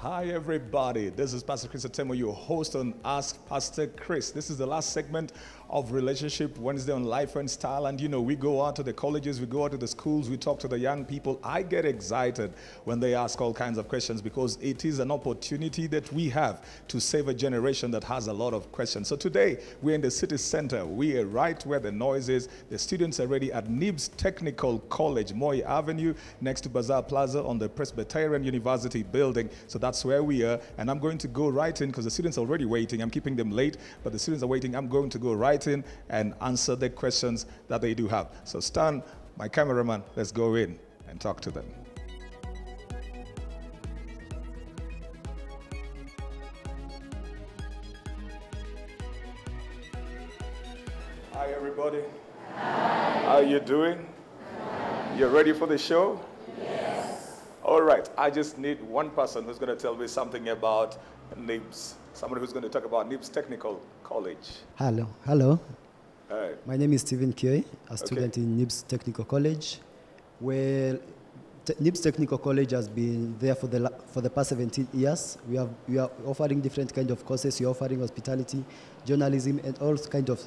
Hi, everybody. This is Pastor Chris Atemo, your host on Ask Pastor Chris. This is the last segment of Relationship Wednesday on Life and Style. And, we go out to the colleges, we go out to the schools, we talk to the young people. I get excited when they ask all kinds of questions because it is an opportunity that we have to save a generation that has a lot of questions. So today, we're in the city center. We are right where the noise is. The students are ready at NIBS Technical College, Moi Avenue, next to Bazaar Plaza on the Presbyterian University building. So that's where we are. And I'm going to go right in because the students are already waiting. I'm keeping them late, but the students are waiting. I'm going to go right in and answer the questions that they do have. So Stan, my cameraman, let's go in and talk to them. Hi, everybody. Hi. How are you doing? Hi. You ready for the show? Yes. All right. I just need one person who's going to tell me something about NIBS. Somebody who's going to talk about NIBS Technical College. Hello. Hi. My name is Stephen Kioy, a student in NIBS Technical College. Well, NIBS Technical College has been there for the past 17 years. We are offering different kind of courses. We are offering hospitality, journalism, and all kind of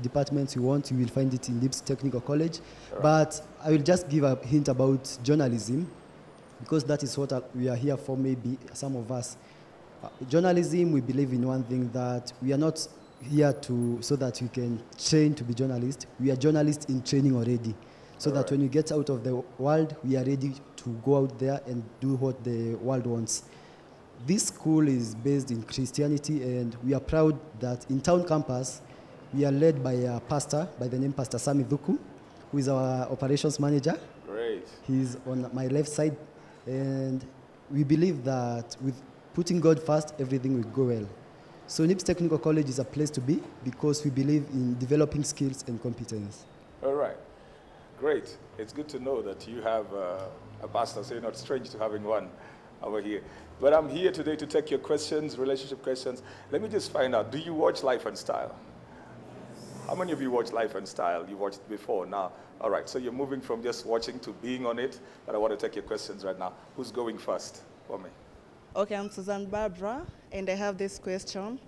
departments you want. You will find it in NIBS Technical College. Right. But I will just give a hint about journalism, because that is what we are here for, maybe some of us. Journalism, we believe in one thing, that we are not here so that you can train to be journalists. We are journalists in training already. So that when we get out of the world, we are ready to go out there and do what the world wants. This school is based in Christianity, and we are proud that in town campus, we are led by a pastor by the name Pastor Sami Dhuku, who is our operations manager. Great. He's on my left side, and we believe that with putting God first, everything will go well. So NIBS Technical College is a place to be because we believe in developing skills and competence. All right. Great. It's good to know that you have a pastor, so you're not strange to having one over here. But I'm here today to take your questions, relationship questions. Let me just find out, do you watch Life and Style? How many of you watch Life and Style? You watched it before. Now, all right, so you're moving from just watching to being on it, but I want to take your questions right now. Who's going first for me? Okay, I'm Susan Barbara, and I have this question.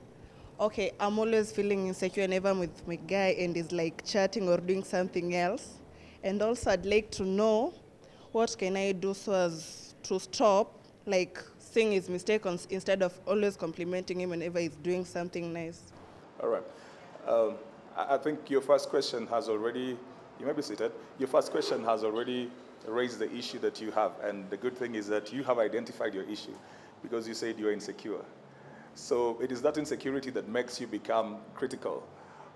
Okay, I'm always feeling insecure whenever I'm with my guy and he's like chatting or doing something else. And also I'd like to know, what can I do so as to stop like seeing his mistake instead of always complimenting him whenever he's doing something nice? All right. I think your first question has already, you may be seated, your first question has already raised the issue that you have. And the good thing is that you have identified your issue because you said you're insecure. So it is that insecurity that makes you become critical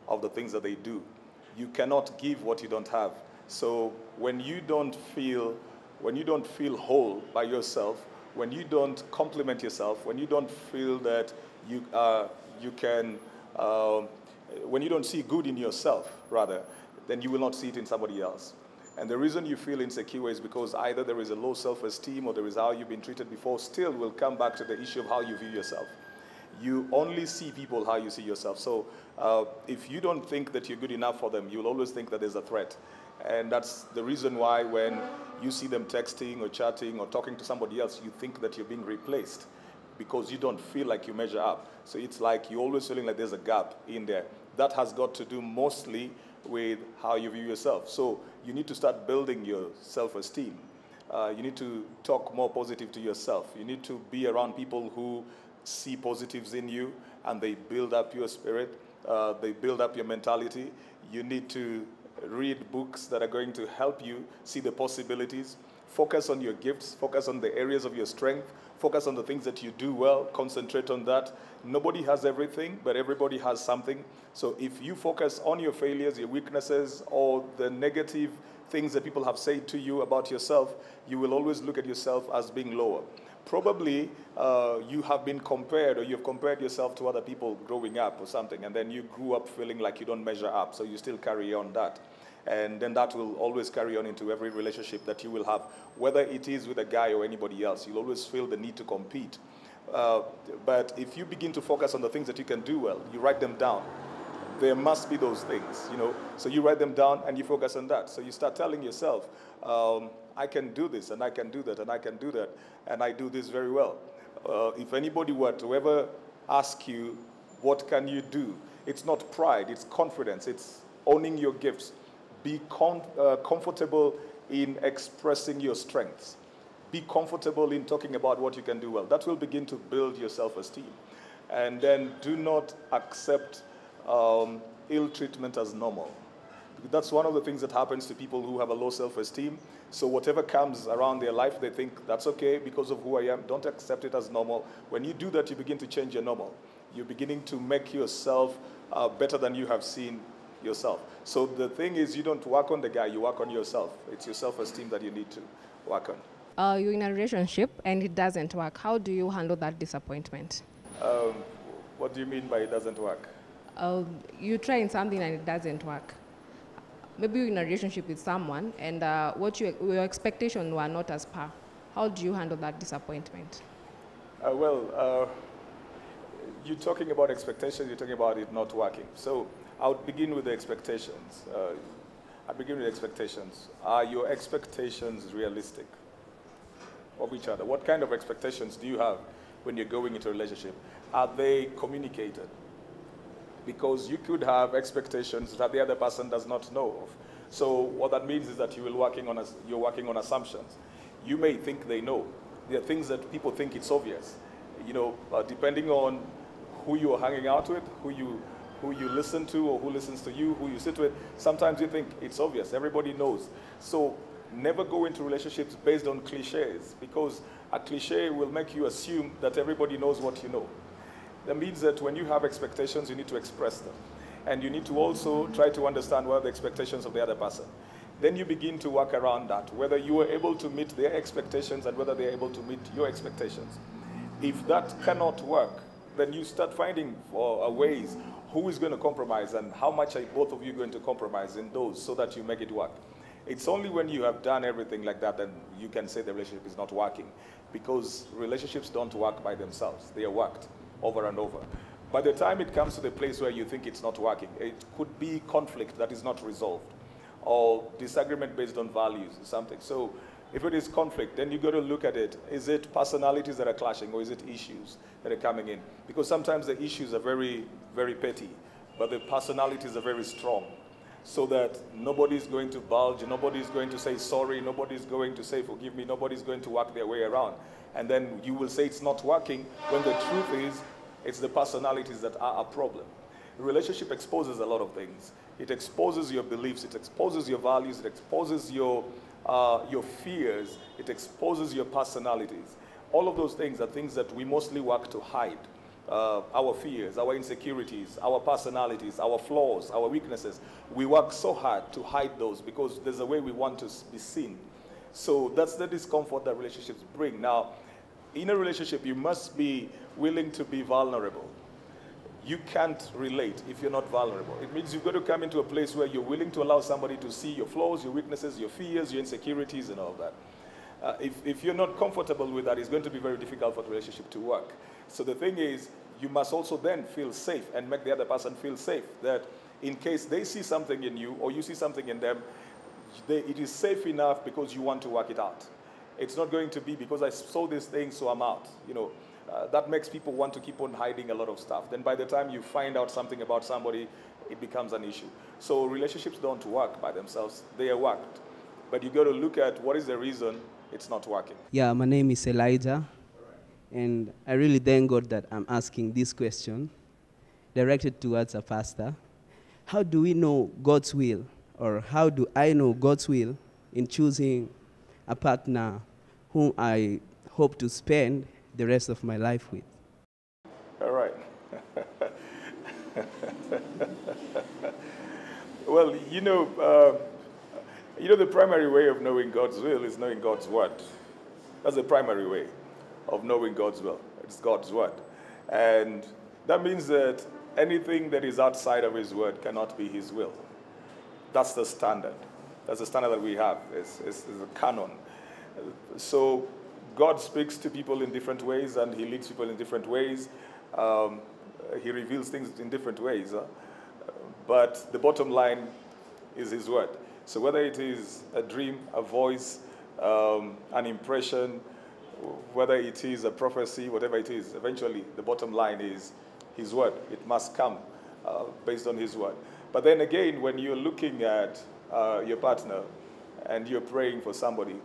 of the things that they do. You cannot give what you don't have. So when you don't feel whole by yourself, when you don't compliment yourself, when you don't feel that when you don't see good in yourself, rather, then you will not see it in somebody else. And the reason you feel insecure is because either there is a low self-esteem or there is how you've been treated before. Still, we'll come back to the issue of how you view yourself. You only see people how you see yourself. So if you don't think that you're good enough for them, you'll always think that there's a threat. And that's the reason why when you see them texting or chatting or talking to somebody else, you think that you're being replaced because you don't feel like you measure up. So it's like you're always feeling like there's a gap in there. That has got to do mostly with how you view yourself. So you need to start building your self-esteem. You need to talk more positive to yourself. You need to be around people who see positives in you and they build up your spirit. They build up your mentality. You need to read books that are going to help you see the possibilities. Focus on your gifts. Focus on the areas of your strength. Focus on the things that you do well. Concentrate on that. Nobody has everything, but everybody has something. So if you focus on your failures, your weaknesses, or the negative things that people have said to you about yourself, you will always look at yourself as being lower. Probably you have been compared, or you've compared yourself to other people growing up or something, and then you grew up feeling like you don't measure up, so you still carry on that. And then that will always carry on into every relationship that you will have, whether it is with a guy or anybody else. You'll always feel the need to compete. But if you begin to focus on the things that you can do well, you write them down. There must be those things, you know. So you write them down and you focus on that. So you start telling yourself, I can do this, and I can do that, and I can do that, and I do this very well. If anybody were to ever ask you, what can you do? It's not pride, it's confidence, it's owning your gifts. Be comfortable in expressing your strengths. Be comfortable in talking about what you can do well. That will begin to build your self-esteem. And then do not accept ill treatment as normal. That's one of the things that happens to people who have a low self-esteem. So whatever comes around their life, they think that's okay because of who I am. Don't accept it as normal. When you do that, you begin to change your normal. You're beginning to make yourself better than you have seen yourself. So the thing is, you don't work on the guy, you work on yourself. It's your self-esteem that you need to work on. You're in a relationship and it doesn't work. How do you handle that disappointment? What do you mean by it doesn't work? You're trying something and it doesn't work. Maybe you're in a relationship with someone and your expectations were not as per. How do you handle that disappointment? You're talking about expectations, you're talking about it not working. So I would begin with the expectations. Are your expectations realistic of each other? What kind of expectations do you have when you're going into a relationship? Are they communicated? Because you could have expectations that the other person does not know of. So what that means is that you're working on assumptions. You may think they know. There are things that people think it's obvious. Depending on who you're hanging out with, who you listen to, or who listens to you, who you sit with, sometimes you think it's obvious. Everybody knows. So never go into relationships based on cliches, because a cliche will make you assume that everybody knows what you know. That means that when you have expectations, you need to express them. And you need to also try to understand what are the expectations of the other person. Then you begin to work around that, whether you are able to meet their expectations and whether they're able to meet your expectations. If that cannot work, then you start finding ways who is going to compromise and how much are both of you going to compromise in those so that you make it work. It's only when you have done everything like that that you can say the relationship is not working, because relationships don't work by themselves. They are worked over and over. By the time it comes to the place where you think it's not working, it could be conflict that is not resolved or disagreement based on values or something. So if it is conflict, then you got to look at it. Is it personalities that are clashing, or is it issues that are coming in? Because sometimes the issues are very, very petty, but the personalities are very strong. So that nobody's going to bulge, nobody's going to say sorry, nobody's going to say forgive me, nobody's going to work their way around. And then you will say it's not working, when the truth is, it's the personalities that are a problem. A relationship exposes a lot of things. It exposes your beliefs, it exposes your values, it exposes your fears, it exposes your personalities. All of those things are things that we mostly work to hide. Our fears, our insecurities, our personalities, our flaws, our weaknesses. We work so hard to hide those because there's a way we want to be seen. So that's the discomfort that relationships bring. Now, in a relationship, you must be willing to be vulnerable. You can't relate if you're not vulnerable. It means you've got to come into a place where you're willing to allow somebody to see your flaws, your weaknesses, your fears, your insecurities, and all that. If you're not comfortable with that, it's going to be very difficult for the relationship to work. So the thing is, you must also then feel safe and make the other person feel safe, that in case they see something in you or you see something in them, it is safe enough because you want to work it out. It's not going to be because I saw this thing, so I'm out. That makes people want to keep on hiding a lot of stuff. Then by the time you find out something about somebody, it becomes an issue. So relationships don't work by themselves. They are worked. But you got to look at what is the reason it's not working. Yeah, my name is Elijah. And I really thank God that I'm asking this question directed towards a pastor. How do we know God's will, or how do I know God's will in choosing a partner whom I hope to spend the rest of my life with? All right. Well, the primary way of knowing God's will is knowing God's word. That's the primary way of knowing God's will. It's God's word. And that means that anything that is outside of his word cannot be his will. That's the standard. That's the standard that we have. It's a canon. So God speaks to people in different ways, and he leads people in different ways. He reveals things in different ways. But the bottom line is his word. So whether it is a dream, a voice, an impression, whether it is a prophecy, whatever it is, eventually the bottom line is his word. It must come based on his word. But then again, when you're looking at your partner and you're praying for somebody,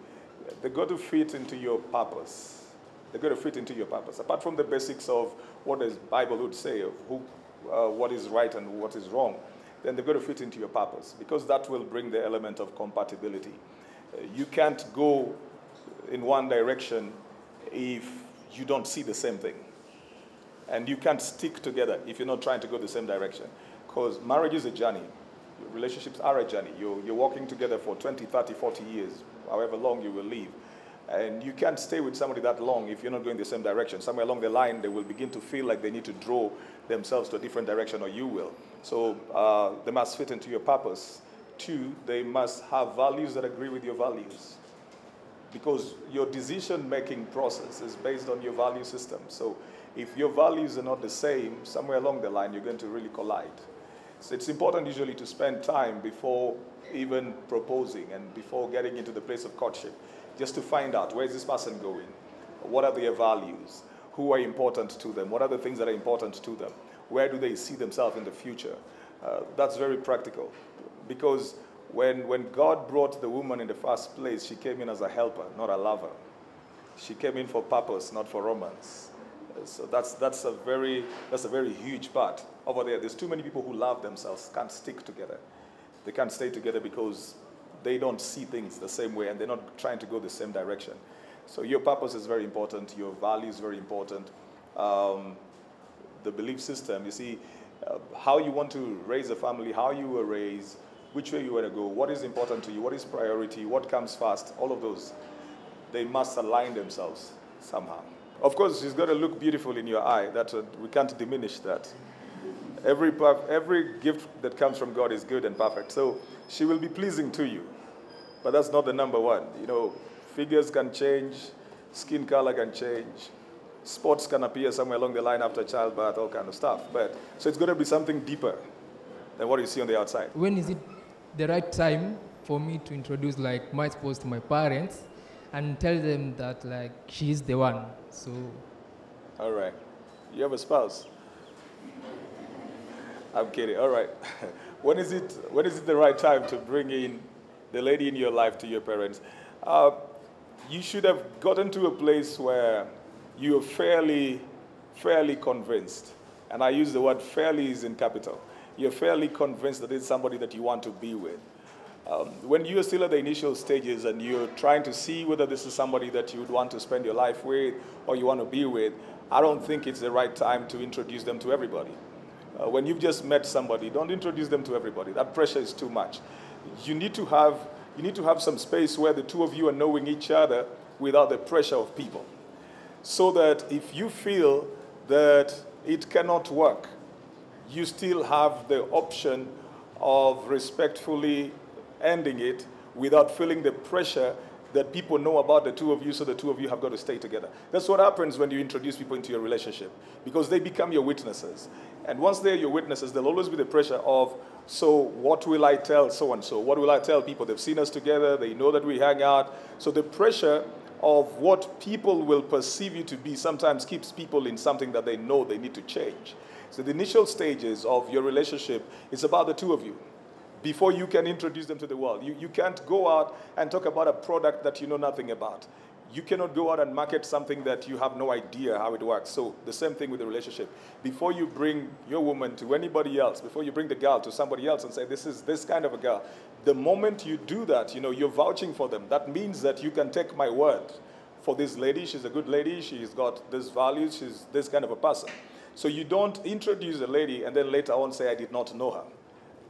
they've got to fit into your purpose. They've got to fit into your purpose. Apart from the basics of what the Bible would say, of what is right and what is wrong, then they've got to fit into your purpose, because that will bring the element of compatibility. You can't go in one direction if you don't see the same thing. And you can't stick together if you're not trying to go the same direction. Because marriage is a journey. Relationships are a journey. You're walking together for 20, 30, 40 years, however long you will live. And you can't stay with somebody that long if you're not going the same direction. Somewhere along the line, they will begin to feel like they need to draw themselves to a different direction, or you will. So they must fit into your purpose. 2, they must have values that agree with your values. Because your decision-making process is based on your value system. So if your values are not the same, somewhere along the line, you're going to really collide. So it's important usually to spend time before even proposing and before getting into the place of courtship, just to find out, where is this person going? What are their values? Who are important to them? What are the things that are important to them? Where do they see themselves in the future? That's very practical. Because when God brought the woman in the first place, she came in as a helper, not a lover. She came in for purpose, not for romance. So that's a very huge part over there. There's too many people who love themselves, can't stick together. They can't stay together because they don't see things the same way and they're not trying to go the same direction. So your purpose is very important. Your value is very important. The belief system, you see, how you want to raise a family, how you were raised, which way you want to go, what is important to you, what is priority, what comes first, all of those, they must align themselves somehow. Of course, she's got to look beautiful in your eye. We can't diminish that. Every gift that comes from God is good and perfect. So she will be pleasing to you. But that's not the number one. You know, figures can change, skin color can change, spots can appear somewhere along the line after childbirth, all kind of stuff. So it's got to be something deeper than what you see on the outside. When is it the right time for me to introduce like my spouse to my parents and tell them that like she's the one? So. All right. You have a spouse? I'm kidding. All right. When is it the right time to bring in the lady in your life to your parents? You should have gotten to a place where you're fairly convinced. And I use the word fairly is in capital. You're fairly convinced that it's somebody that you want to be with. When you're still at the initial stages and you're trying to see whether this is somebody that you would want to spend your life with or you want to be with, I don't think it's the right time to introduce them to everybody. When you've just met somebody, don't introduce them to everybody. That pressure is too much. You need to have some space where the two of you are knowing each other without the pressure of people. So that if you feel that it cannot work, you still have the option of respectfully ending it without feeling the pressure that people know about the two of you, so the two of you have got to stay together. That's what happens when you introduce people into your relationship, because they become your witnesses. And once they're your witnesses, there'll always be the pressure of, so what will I tell so-and-so? What will I tell people? They've seen us together, they know that we hang out. So the pressure of what people will perceive you to be sometimes keeps people in something that they know they need to change. So the initial stages of your relationship is about the two of you before you can introduce them to the world. You can't go out and talk about a product that you know nothing about. You cannot go out and market something that you have no idea how it works. So the same thing with the relationship. Before you bring your woman to anybody else, before you bring the girl to somebody else and say, this is this kind of a girl, the moment you do that, you're vouching for them. That means that you can take my word for this lady. She's a good lady. She's got this values. She's this kind of a person. So you don't introduce a lady and then later on say, I did not know her.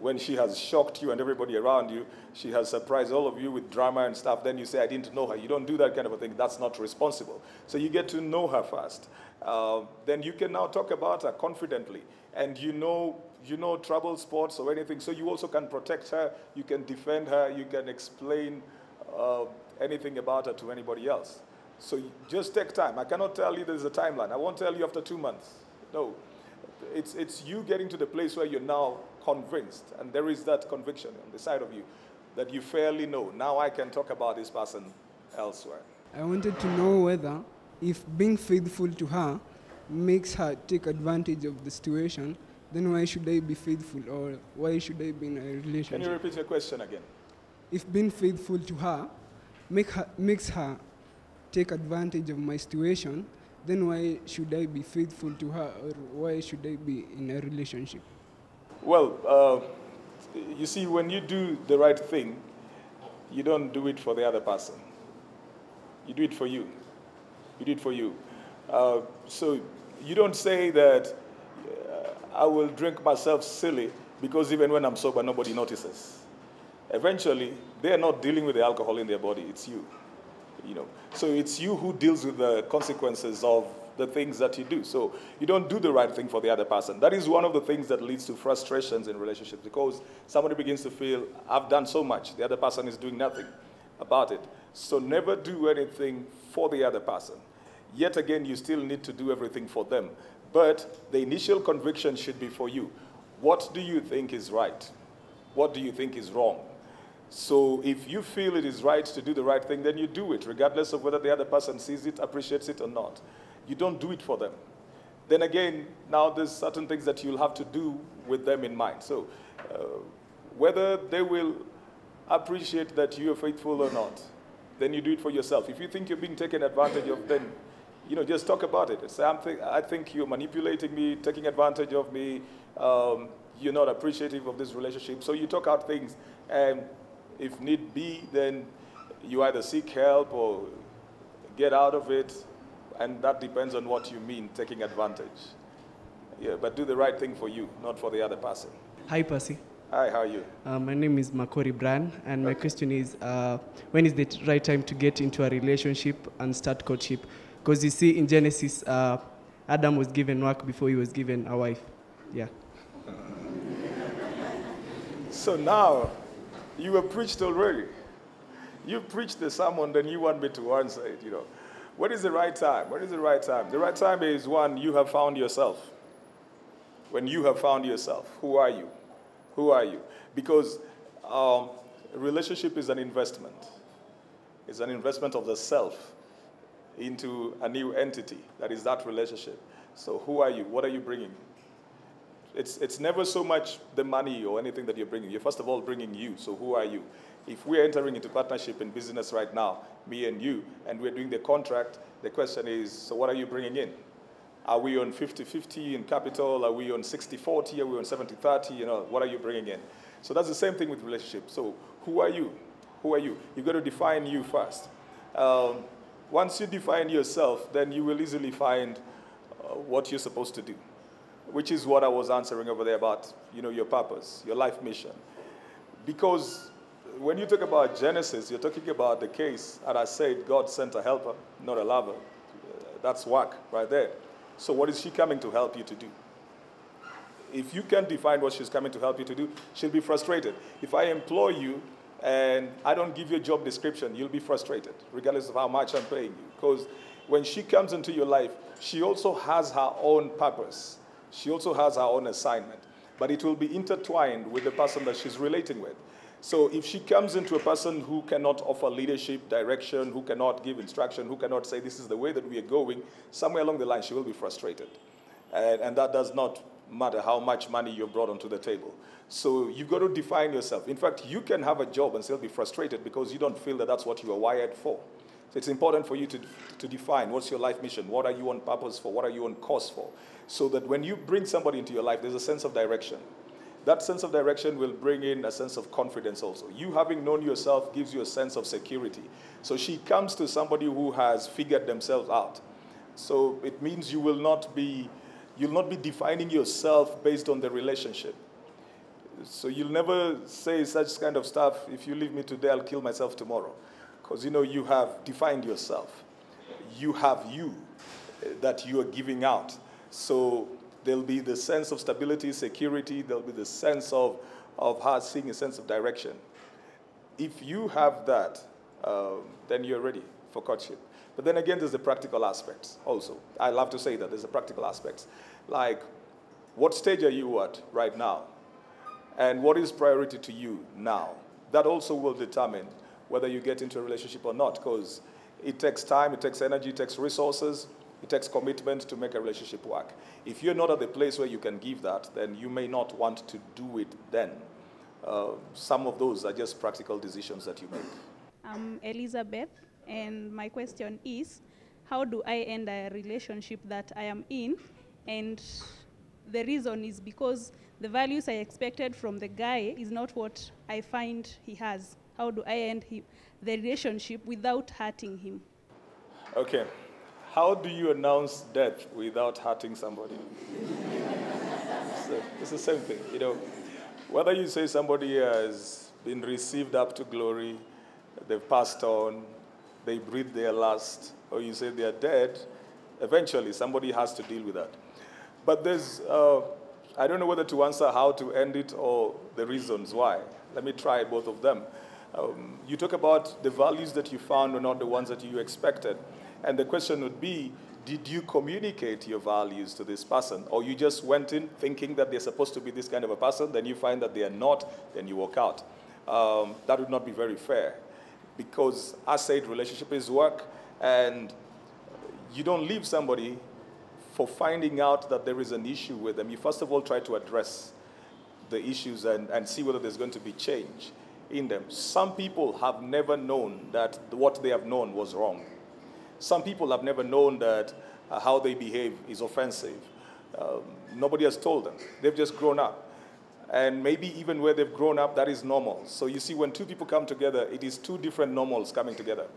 When she has shocked you and everybody around you, she has surprised all of you with drama and stuff, then you say, I didn't know her. You don't do that kind of a thing. That's not responsible. So you get to know her first. Then you can now talk about her confidently. And you know trouble spots or anything, so you also can protect her, you can defend her, you can explain anything about her to anybody else. So just take time. I cannot tell you there's a timeline. I won't tell you after 2 months. No. It's you getting to the place where you're now convinced, and there is that conviction on the side of you that you fairly know. Now I can talk about this person elsewhere. I wanted to know whether if being faithful to her makes her take advantage of the situation, then why should I be faithful, or why should I be in a relationship? Can you repeat your question again? If being faithful to her makes her take advantage of my situation, then why should I be faithful to her, or why should I be in a relationship? Well, you see, when you do the right thing, you don't do it for the other person. You do it for you. You do it for you. So you don't say that I will drink myself silly because even when I'm sober, nobody notices. Eventually, they are not dealing with the alcohol in their body. It's you. So it's you who deals with the consequences of the things that you do. So you don't do the right thing for the other person. That is one of the things that leads to frustrations in relationships, because somebody begins to feel, I've done so much, the other person is doing nothing about it. So never do anything for the other person. Yet again, you still need to do everything for them. But the initial conviction should be for you. What do you think is right? What do you think is wrong? So if you feel it is right to do the right thing, then you do it, regardless of whether the other person sees it, appreciates it or not. You don't do it for them. Then again, now there's certain things that you'll have to do with them in mind. So whether they will appreciate that you are faithful or not, then you do it for yourself. If you think you're being taken advantage of, then just talk about it. Say, I think you're manipulating me, taking advantage of me. You're not appreciative of this relationship. So you talk out things, and if need be, then you either seek help or get out of it, and that depends on what you mean, taking advantage. Yeah, but do the right thing for you, not for the other person. Hi, Percy. Hi, how are you? My name is Makori Bran, and my question is, when is the right time to get into a relationship and start courtship? Because you see, in Genesis, Adam was given work before he was given a wife. Yeah. So now, you were preached already. You preached the sermon, then you want me to answer it, What is the right time? What is the right time? The right time is when you have found yourself. When you have found yourself. Who are you? Who are you? Because a relationship is an investment. It's an investment of the self into a new entity. That is that relationship. So who are you? What are you bringing? It's never so much the money or anything that you're bringing. You're first of all bringing you. So who are you? If we're entering into partnership in business right now, me and you, and we're doing the contract, the question is, so what are you bringing in? Are we on 50-50 in capital? Are we on 60-40? Are we on 70-30? What are you bringing in? So that's the same thing with relationships. So who are you? Who are you? You've got to define you first. Once you define yourself, then you will easily find what you're supposed to do, which is what I was answering over there about, your purpose, your life mission. Because when you talk about Genesis, you're talking about the case, and I said God sent a helper, not a lover. That's work right there. So what is she coming to help you to do? If you can't define what she's coming to help you to do, she'll be frustrated. If I employ you and I don't give you a job description, you'll be frustrated, regardless of how much I'm paying you. Because when she comes into your life, she also has her own purpose. She also has her own assignment. But it will be intertwined with the person that she's relating with. So if she comes into a person who cannot offer leadership, direction, who cannot give instruction, who cannot say this is the way that we are going, somewhere along the line she will be frustrated. And that does not matter how much money you've brought onto the table. So you've got to define yourself. In fact, you can have a job and still be frustrated because you don't feel that that's what you are wired for. So it's important for you to define what's your life mission, what are you on purpose for, what are you on course for, so that when you bring somebody into your life, there's a sense of direction. That sense of direction will bring in a sense of confidence also. You having known yourself gives you a sense of security. So she comes to somebody who has figured themselves out. So it means you'll not be defining yourself based on the relationship. So you'll never say such kind of stuff, if you leave me today, I'll kill myself tomorrow. Because you have defined yourself. You have you that you are giving out. So there'll be the sense of stability, security. There'll be the sense of her seeing a sense of direction. If you have that, then you're ready for courtship. But then again, there's the practical aspects also. I love to say that there's a practical aspects. Like, what stage are you at right now? And what is priority to you now? That also will determine whether you get into a relationship or not, because it takes time, it takes energy, it takes resources, it takes commitment to make a relationship work. If you're not at the place where you can give that, then you may not want to do it then. Some of those are just practical decisions that you make. I'm Elizabeth, and my question is, how do I end a relationship that I am in? And the reason is because the values I expected from the guy is not what I find he has. How do I end the relationship without hurting him? Okay. How do you announce death without hurting somebody? So it's the same thing, you know. Whether you say somebody has been received up to glory, they've passed on, they breathed their last, or you say they're dead, eventually somebody has to deal with that. But there's, I don't know whether to answer how to end it or the reasons why. Let me try both of them. You talk about the values that you found were not the ones that you expected. And the question would be, did you communicate your values to this person? Or you just went in thinking that they're supposed to be this kind of a person, then you find that they are not, then you walk out. That would not be very fair. Because I said relationship is work, and you don't leave somebody for finding out that there is an issue with them. You first of all try to address the issues and see whether there's going to be change in them. Some people have never known that what they have known was wrong. Some people have never known that how they behave is offensive. Nobody has told them. They've just grown up. And maybe even where they've grown up, that is normal. So you see, when two people come together, it is two different normals coming together.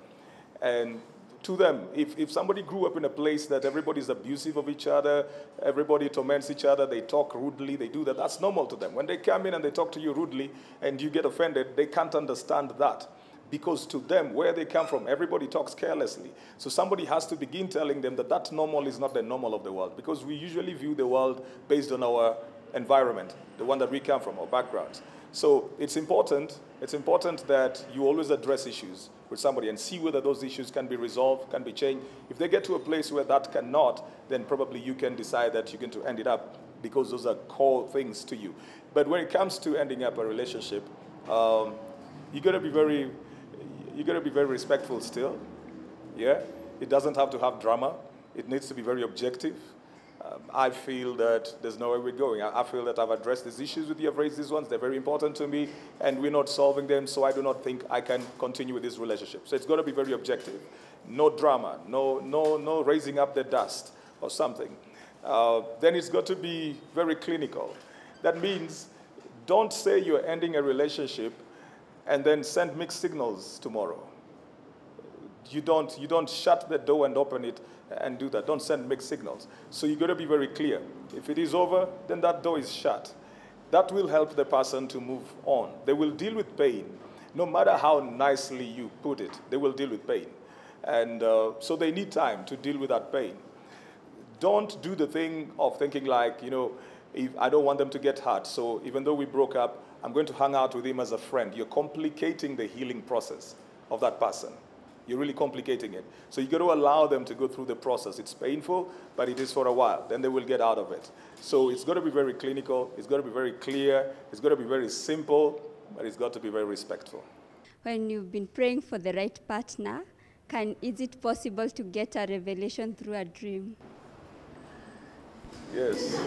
And to them, if somebody grew up in a place that everybody's abusive of each other, everybody torments each other, they talk rudely, they do that, that's normal to them. When they come in and they talk to you rudely and you get offended, they can't understand that. Because to them, where they come from, everybody talks carelessly. So somebody has to begin telling them that that normal is not the normal of the world. Because we usually view the world based on our environment, the one that we come from, our backgrounds. So it's important that you always address issues with somebody and see whether those issues can be resolved, can be changed. If they get to a place where that cannot, then probably you can decide that you're going to end it up because those are core things to you. But when it comes to ending up a relationship, you got to be very respectful still. Yeah, it doesn't have to have drama. It needs to be very objective. I feel that there's nowhere we're going. I feel that I've addressed these issues with you. I've raised these ones. They're very important to me, and we're not solving them, so I do not think I can continue with this relationship. So it's got to be very objective. No drama, no raising up the dust or something. Then it's got to be very clinical. That means don't say you're ending a relationship and then send mixed signals tomorrow. You don't shut the door and open it and do that. Don't send mixed signals. So you got to be very clear. If it is over, then that door is shut. That will help the person to move on. They will deal with pain. No matter how nicely you put it, they will deal with pain. And so they need time to deal with that pain. Don't do the thing of thinking like, you know, if I don't want them to get hurt. So even though we broke up, I'm going to hang out with him as a friend. You're complicating the healing process of that person. You're really complicating it. So you got to allow them to go through the process. It's painful, but it is for a while. Then they will get out of it. So it's got to be very clinical. It's got to be very clear. It's got to be very simple, but it's got to be very respectful. When you've been praying for the right partner, is it possible to get a revelation through a dream? Yes.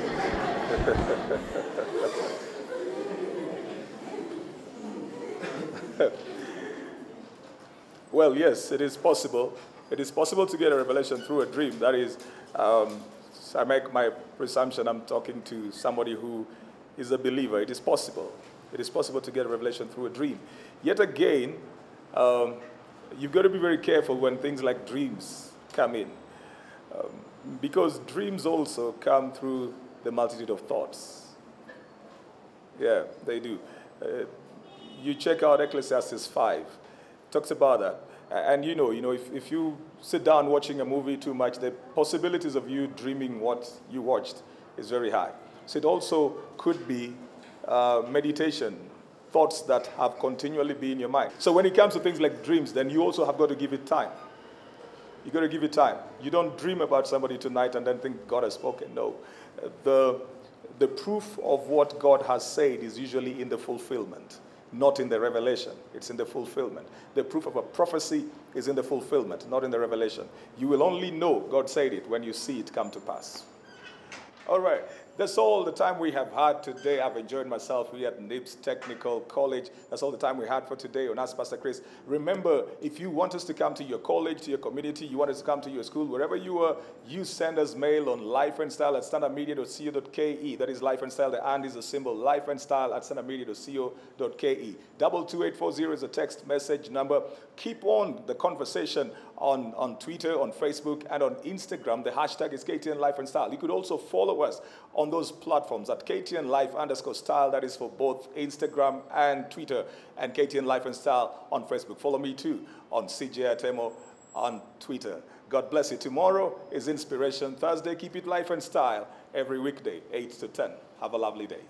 Well, yes, it is possible. It is possible to get a revelation through a dream. That is, I make my presumption I'm talking to somebody who is a believer. It is possible. It is possible to get a revelation through a dream. Yet again, you've got to be very careful when things like dreams come in. Because dreams also come through the multitude of thoughts. Yeah, they do. You check out Ecclesiastes 5. Talks about that. And you know, if you sit down watching a movie too much, the possibilities of you dreaming what you watched is very high. So it also could be meditation, thoughts that have continually been in your mind. So when it comes to things like dreams, then you also have got to give it time. You got to give it time. You don't dream about somebody tonight and then think God has spoken. No. The proof of what God has said is usually in the fulfillment. not in the revelation. It's in the fulfillment. The proof of a prophecy is in the fulfillment, not in the revelation. You will only know God said it when you see it come to pass. All right. That's all the time we have had today. I've enjoyed myself here at NIBS Technical College. That's all the time we had for today on Ask Pastor Chris. Remember, if you want us to come to your college, to your community, you want us to come to your school, wherever you are, you send us mail on lifeandstyle@standardmedia.co.ke. That is Life and Style. The and is a symbol, lifeandstyle@standardmedia.co.ke. 22840 is the text message number. Keep on the conversation on Twitter, on Facebook, and on Instagram. The hashtag is KTN Life and Style. You could also follow us on those platforms at KTN Life_style. That is for both Instagram and Twitter, and KTN Life and Style on Facebook. Follow me too on CJ Atemo on Twitter. God bless you. Tomorrow is Inspiration Thursday. Keep it Life and Style every weekday, 8 to 10. Have a lovely day.